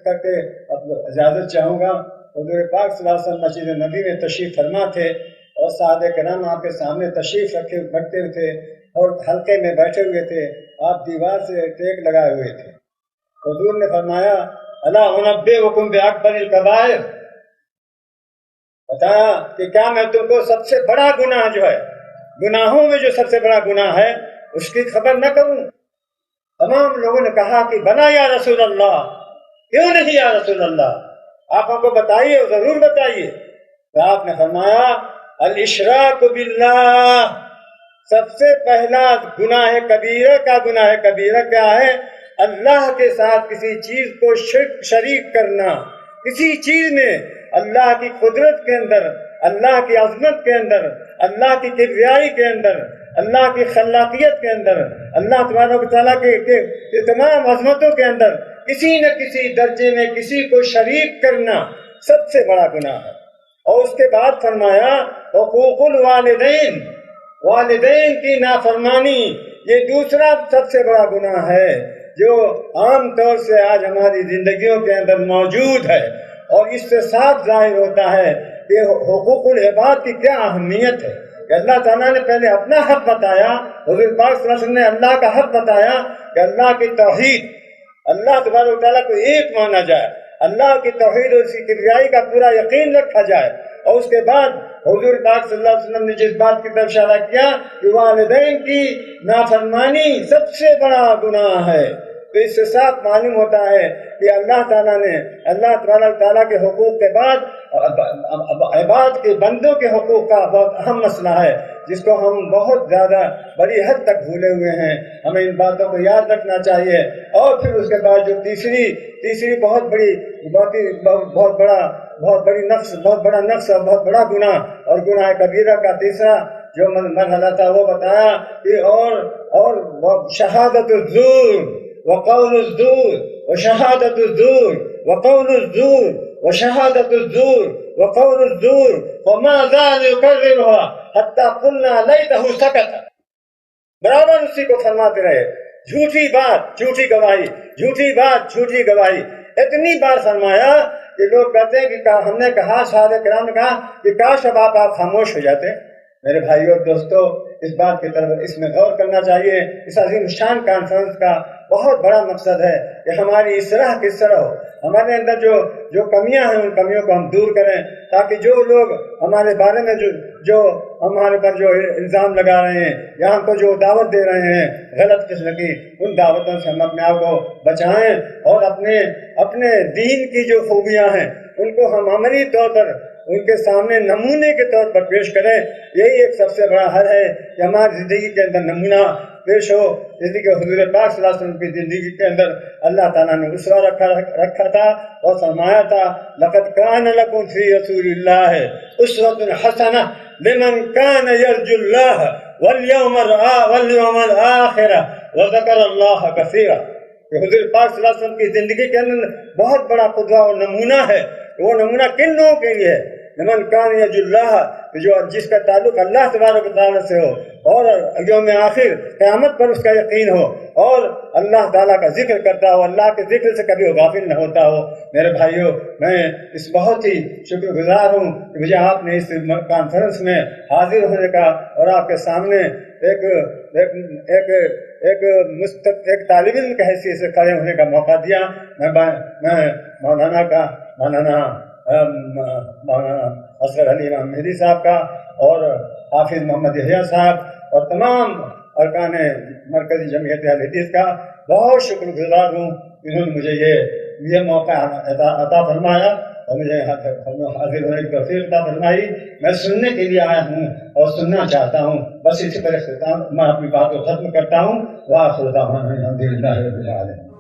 کر کے اجازت چاہوں گا۔ حضور پاک صلی اللہ علیہ وسلم مسجد نبی میں تشریف فرما تھے اور صحابہ کرام آپ کے سامنے تشریف رکھتے تھے اور حلقے میں بیٹھے ہوئے تھے، آپ دیوار سے ٹیک لگائے ہوئے تھے۔ حضور نے فرمایا الا انبئکم باکبر الکبائر، بتایا کہ کیا میں تم کو سب سے بڑا گناہ جو ہے، گناہوں میں جو سب سے بڑا گناہ ہے اس کی خبر نہ کروں؟ تمام لوگوں نے کہا کہ بلا یا رسول اللہ، کیوں نہیں یا رسول اللہ، آپ ہم کو بتائیے، ضرور بتائیے۔ تو آپ نے فرمایا الاشراک باللہ، سب سے پہلا گناہ کبیرہ کا گناہ کبیرہ کیا ہے؟ اللہ کے ساتھ کسی چیز کو شریک کرنا، کسی چیز میں اللہ کی قدرت کے اندر، اللہ کی عظمت کے اندر، اللہ کی کبریائی کے اندر، اللہ کی خلاقیت کے اندر، اللہ تبارک و تعالیٰ کے تمام عظمتوں کے اندر کسی نہ کسی درجے میں کسی کو شریک کرنا سب سے بڑا گناہ ہے۔ اور اس کے بعد فرمایا حقوق الوالدین، والدین کی نافرمانی، یہ دوسرا سب سے بڑا گناہ ہے جو عام طور سے آج ہماری زندگیوں کے اندر موجود ہے، اور اس سے صاف ظاہر ہوتا ہے کہ حقوق العباد کی کیا اہمیت ہے۔ کہ اللہ تعالیٰ نے پہلے اپنا حق بتایا، حضور پاک صلی اللہ علیہ وسلم نے اللہ کا حق بتایا کہ اللہ کی توحید، اللہ تبارک و تعالیٰ کو ایک مانا جائے، اللہ کی توحید اور اس کی کبریائی کا پورا یقین رکھا جائے۔ اور اس کے بعد حضور پاک صلی اللہ علیہ وسلم نے جس بات کی طرف اشارہ کیا کہ والدین کی نافرمانی سب سے بڑا گناہ ہے، تو اس سے صاف معلوم ہوتا ہے کہ اللہ تعالیٰ نے، اللہ تبارک تعالیٰ کے حقوق کے بعد عباد کے بندوں کے حقوق کا بہت اہم مسئلہ ہے، جس کو ہم بہت زیادہ بڑی حد تک بھولے ہوئے ہیں۔ ہمیں ان باتوں کو یاد رکھنا چاہیے۔ اور پھر اس کے بعد جو تیسری بہت بڑا نقص اور بہت بڑا گناہ اور گناہ کبیرہ کا تیسرا جو مرحلہ تھا وہ بتایا کہ اور شہادت الزور وقول الزور وشہادت الزور وقول الزور وشہادت الزور وقول الزور وما زال يكررها حتى قلنا ليته سكت، برابر اسی کو فرماتے رہے، جھوٹی بات جھوٹی گواہی، جھوٹی بات جھوٹی گواہی، اتنی بار فرمایا کہ لوگ کہتے ہیں کہ ہم نے کہا، صحابہ کرام نے کہا کہ کاش اب آپ خاموش ہو جاتے۔ میرے بھائیو اور دوستو، اس بات کی طرف اس میں غور کرنا چاہیے۔ اس عظیم شان کانفرنس کا بہت بڑا مقصد ہے کہ ہماری اصلاح کس طرح ہو، ہمارے اندر جو کمیاں ہیں ان کمیوں کو ہم دور کریں، تاکہ جو لوگ ہمارے بارے میں جو ہمارے پر جو الزام لگا رہے ہیں یا ہم کو جو دعوت دے رہے ہیں غلط قسم کی، ان دعوتوں سے ہم اپنے آپ کو بچائیں اور اپنے دین کی جو خوبیاں ہیں ان کو ہم عملی طور پر ان کے سامنے نمونے کے طور پر پیش کریں۔ یہی ایک سب سے بڑا حل ہے کہ ہماری زندگی کے اندر نمونہ پیش ہو، جس کہ حضور پاک صلی اللہ علیہ وسلم کی زندگی کے اندر اللہ تعالیٰ نے اسوہ رکھا تھا اور فرمایا تھا لقد کان لکم فی رسول اللہ اسوۃ حسنہ لمن کان یرجو اللہ والیوم الآخر وذکر اللہ کثیرا۔ کہ حضور پاک صلی اللہ علیہ وسلم کی زندگی کے اندر بہت بڑا قدوہ اور نمونہ ہے۔ وہ نمونہ کن لوگوں کے لیے ہے؟ لمن کان یرجو اللہ، جو جس کا تعلق اللہ تبارک و تعالیٰ سے ہو اور یوم آخر قیامت پر اس کا یقین ہو اور اللہ تعالیٰ کا ذکر کرتا ہو، اللہ کے ذکر سے کبھی غافل نہ ہوتا ہو۔ میرے بھائیوں، میں اس بہت ہی شکر گزار ہوں کہ مجھے آپ نے اس کانفرنس میں حاضر ہونے کا اور آپ کے سامنے ایک طالب علم کی حیثیت سے کھڑے ہونے کا موقع دیا۔ میں مولانا اصغر علی محمدی صاحب کا اور حافظ محمد یحییٰ صاحب اور تمام ارکان مرکزی جمعیت اہل حدیث کا بہت شکر گزار ہوں، انہوں نے مجھے یہ موقع عطا فرمایا اور مجھے حاضر ہونے کی توفیق عطا فرمائی۔ میں سننے کے لیے آیا ہوں اور سننا چاہتا ہوں، بس اسی طرح میں اپنی بات کو ختم کرتا ہوں۔ وآخر دعوانا الحمد للہ رب العالمین۔